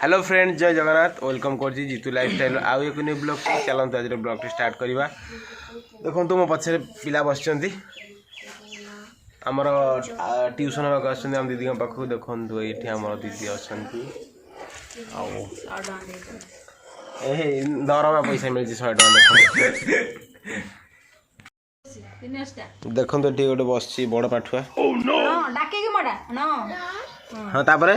Hello friend जय Jagannath welcome कर Jitu lifestyle आउ एक न्यू ब्लॉग चलते आज ब्लॉग स्टार्ट करवा। देखो तो मो पछे पिला बस आमर ट्यूशन होगा आम दीदी पाख देखो ये आम दीदी अच्छा दरमा पैसा मिली 100 टका देखो ये गोटे बस बड़ पाठुआ हाँ तापर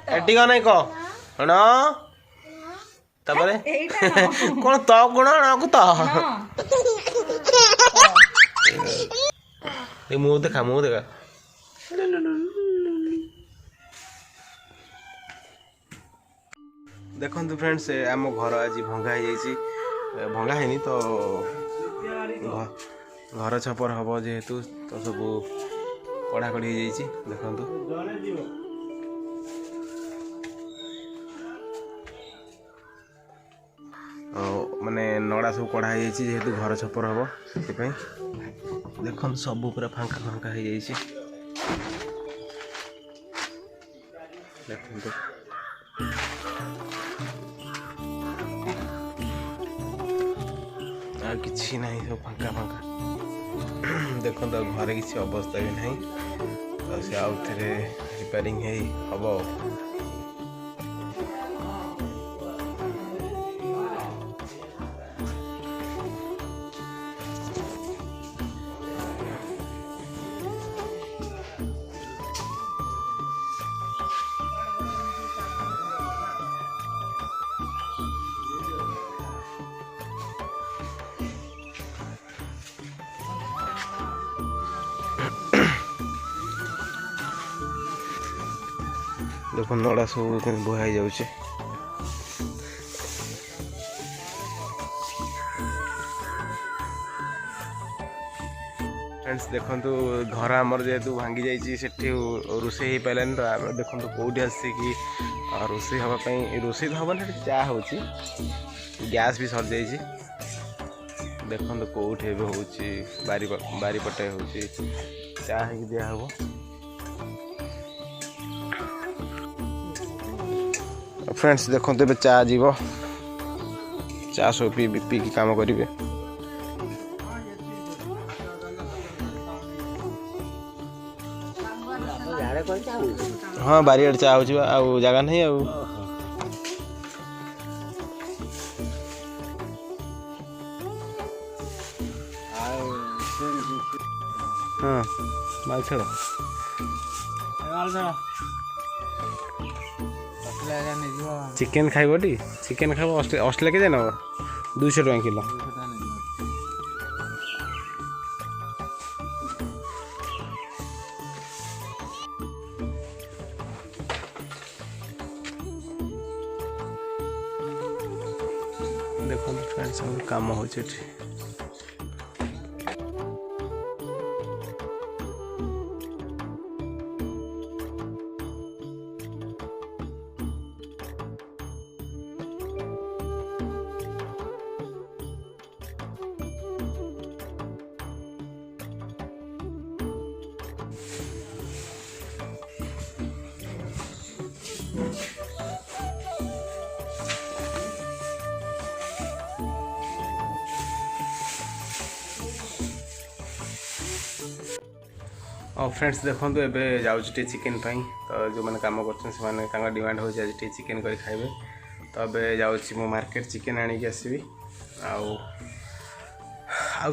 एटी का नहीं कह तापर कौन तो गुण को तो मुँह देखा देखो फ्रेंड्स आम घर आज भंगा भंगा है तो घर छपर हम जेहेतु तो सब कड़ाकड़ी देखो माने नड़ा सब कड़ा जेहेतु घर छपर हम से देखो सब पूरा फांका फांका हो देखो किसी ना सब फांका फांका देखो तो घरे किसी अवस्था भी नहीं तो से आउ थे रिपेयरिंग हम देखो नड़ा सब बुहाई जाऊे फ्रेंड्स देखो घर आमर जेहेतु भांगी जाइए रोषे हो पारानी तो आम देखो कौटी आसिकी रोषे हाँपाई रोषे तो हम चा हो गैस भी सर जाइए देखो कौटे हो बारीपटे हो चा दिहब फ्रेंड्स देखो तो चा जीव चा सब पी काम करेंगे हाँ बारीआड़ चा हो जगह नहीं हाँ माल छेड़ चिकेन खाइब टी चिकेन खाइब ऑस्ट्रेलिया के जाना 200 टका किलो देखो फ्रेंड्स काम हो और फ्रेंड्स देखो ए जाऊँगी चिकेन तो जो मैंने कम कर डिमांड हो चिकेन कर खाइबे तो ए जाऊँ मार्केट चिकेन आनिक आसबि आउ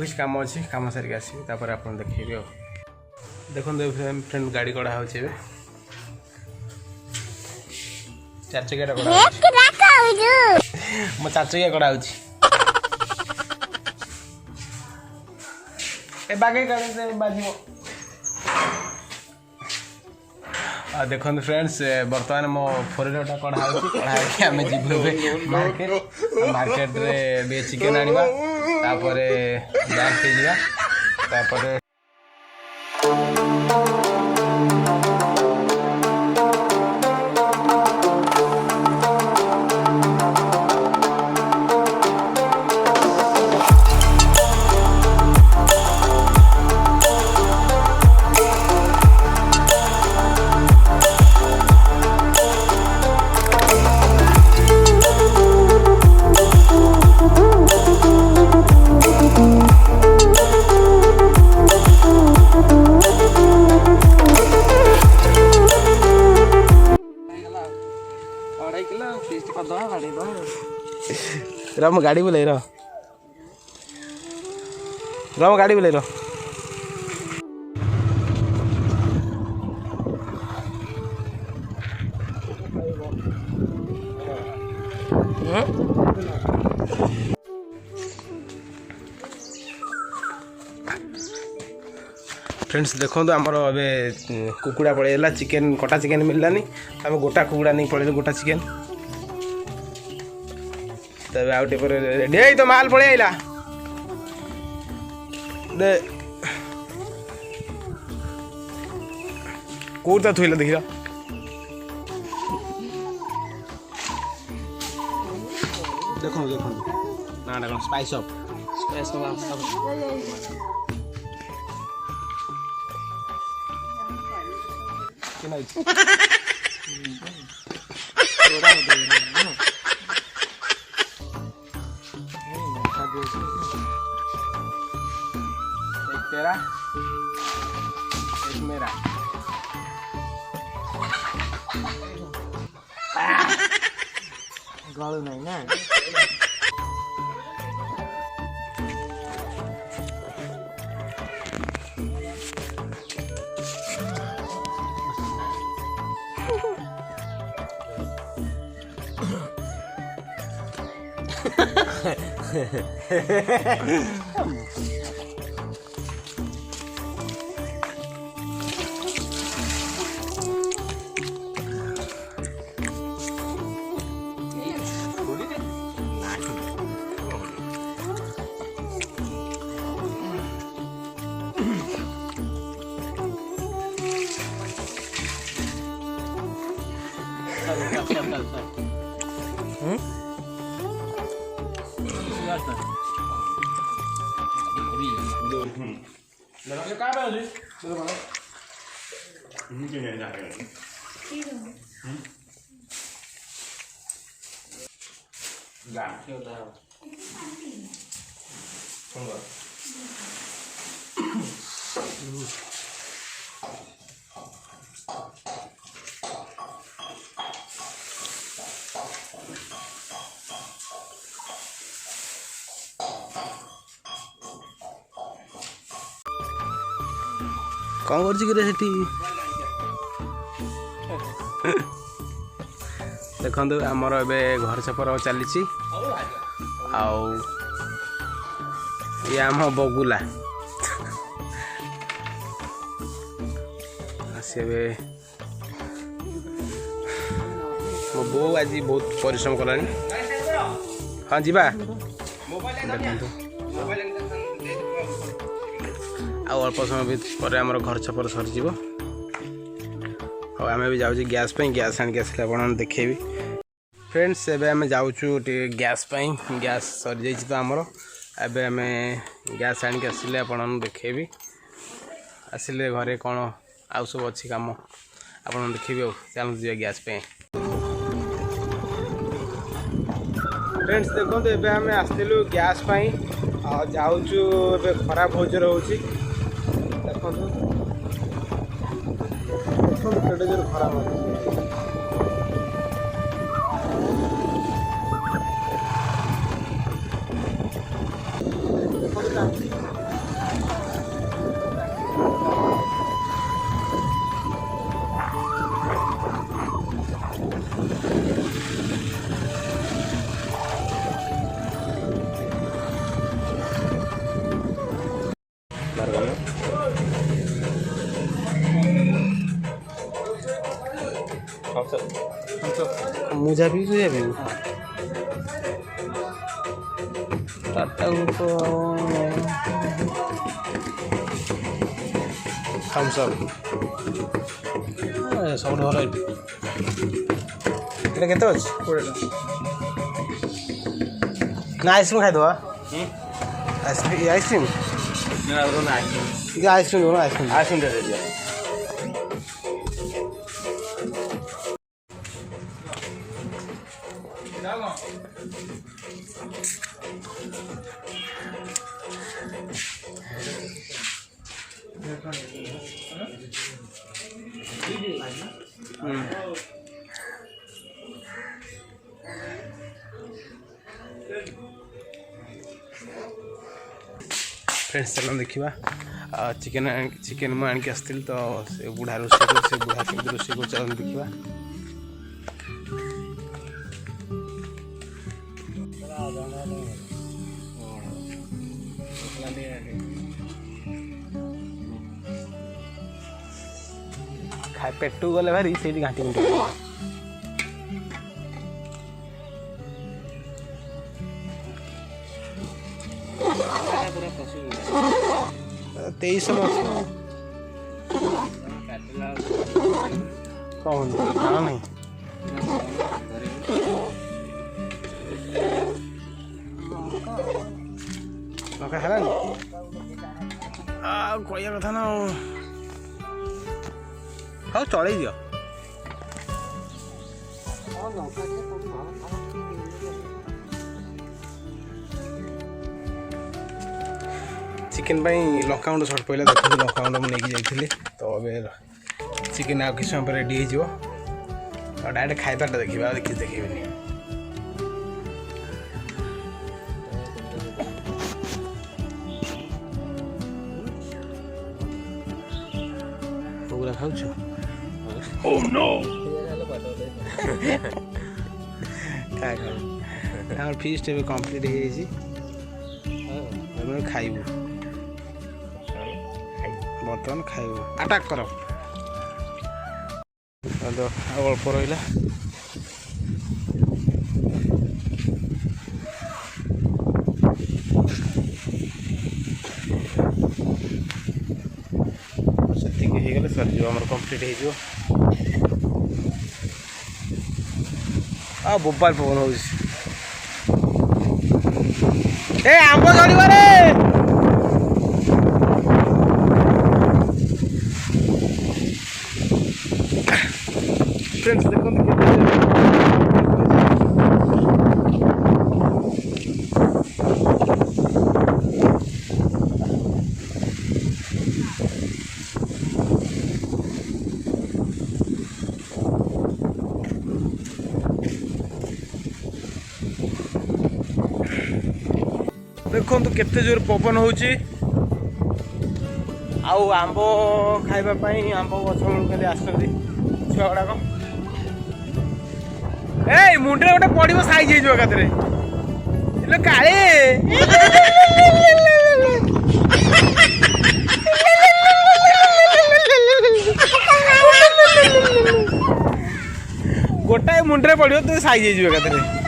किसी कम अच्छे कम सारिक आसबि तापर आप देखेबे देखो फ्रेंड गाड़ी कड़ा हो 4 चकिया मो 4 चकिया कड़ा हो बागे गाड़ी बाजी देखो फ्रेंड्स बर्तमान मो 4 व्हीलर कड़ा आम जीव मार्केट रे चिकेन आनिबा तापर बैंक पे जीवा तापर रम गाड़ी बुलाई रम गाड़ी बुलाई रहा फ्रेंड्स देखो आमर ए कुकुड़ा पड़ेगा चिकेन कटा चिकेन मिललानी आम गोटा कुकुड़ा नहीं पड़े गोटा चिकेन तब आउटे पर रेडी है तो माल पड़े आइला दे कोता थुइला देखिरा देखो देखो ना ना स्पाइस अप एक तेरा एक मेरा गालू नहीं ना कौन कर देखो आमर ए घर छपर चली ये आम बगुला सी मो बो आज बहुत परिश्रम कला हाँ जी देखो अल्प समय पर आम घर छपर सरीज आम भी जाऊँ गैस गैस आनिक आस देखेबी फ्रेंड्स एबे आम जाऊँ गैस गैस सरी जाइए तो आमर एबे आम गैस आनिक आसिले आपन देखेबी आसिले घरे कौन आउ सब अच्छी कम आप देखेबी चलते जी गैस फ्रेंड्स देखो एबे आम आसलु गैस जाऊँ खरा भोज रोचे देखो केटे जोर खरा मुझा भी टाटा को थम्स अप सब भल ये केते अच्छे 20 ना आइसक्रीम खाई दवा आइसक्रीम आइसक्रीम दे दिया फ्रेंड्स चलो देखा चिकेन चिकेन मुझे आणिक आसती तो से बुढ़ा रोषे कर से बुढ़ा के रोषे कर चल देखा खाए पेटू गले भारी से घाटी घंटे तेईस कौन नहीं है कह कथा ना हाँ चल दियो चिकेन लंका गुंड सर्ट पहले देखो लंका गुंड मुझे जाइए तो अब चिकेन आ कि समय रेडी हो डायरेक्ट खाइबाटा देखा देखी देखेबी पूरा खाऊ Oh no! काय खाऊ हमर फीस्ट एबे कंप्लीट हे जी हम खाइबू बर्तमान खाइबू अटैक करो तो अल्प रहिला गले सर जो हमर कंप्लीट हो बोबाल पवन हो आंब झड़ब रे फ्रेंड्स देखो देखो तो केते जोर पवन हो आंब खाइबापी आंब गछ मूल खाली आसुँच छुआ गुड़ाक ए मुंडे गोटे पड़ो साइज हो एकाथरे काले गोटाए मुंडे पड़ो तो साइज हो एकाथरे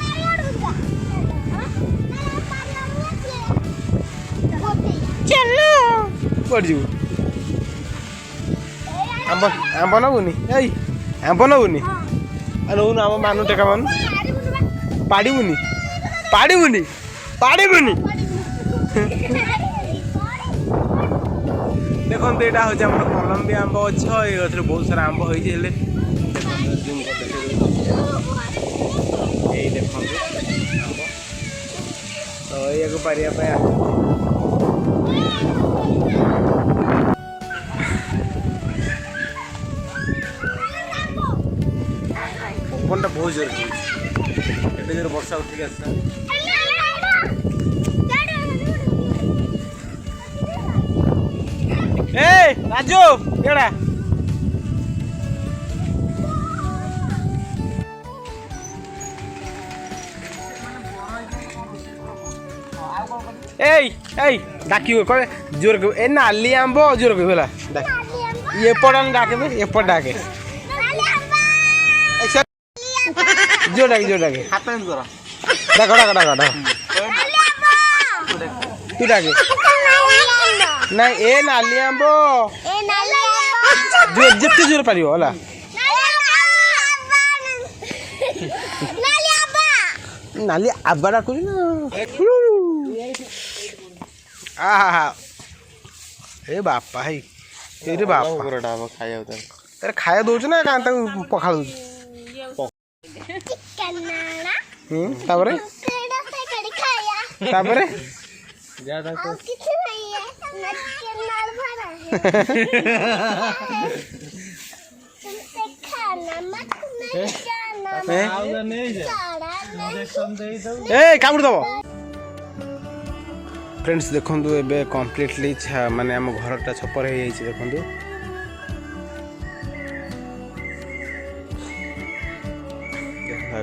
पड़ू आंब आंब नबुनि आंब नबुनि नौन आम मानु टेका मानु पाड़बुनि पाड़बुनि पाड़बुनि देखो यहाँ हूँ आम कोलम्बिया आंब अच्छे ये बहुत सारा आंब हो देखो तो ये पारिया पवनटा बहुत जोर एटे जोर वर्षा उठिक आस राजू केड़ा डाक जोर ए नाली आंब जोर कह ये पड़ान डाके एपट डाके जो डाके हाथ में करो डाक डाक डाक डाक तू डाके ना ए नाली आंब जिते जोर पार होला नाली आबा डाक ना ए बापा है ये बापा खाया तेरे खाया दौच ना पखा कामुड़ दब फ्रेंड्स देखु ए कम्प्लीटली माने आम घरटा छपर हो देखु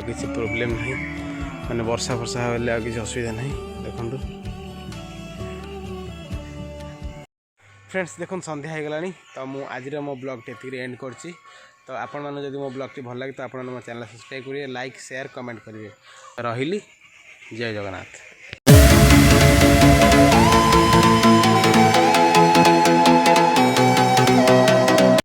किसी प्रोब्लेम नहीं माने वर्षा फर्षा हेल्ले किसी असुविधा नहीं देखु फ्रेंड्स देखो संध्या हो गलानी तो मु आज मो ब्लॉग टे एंड करछि तो आपण माने जदि मो ब्लॉग टी भल लगे तो आपण मो चैनल सब्सक्राइब करिए लाइक शेयर कमेंट करिए रहिली जय जगन्नाथ।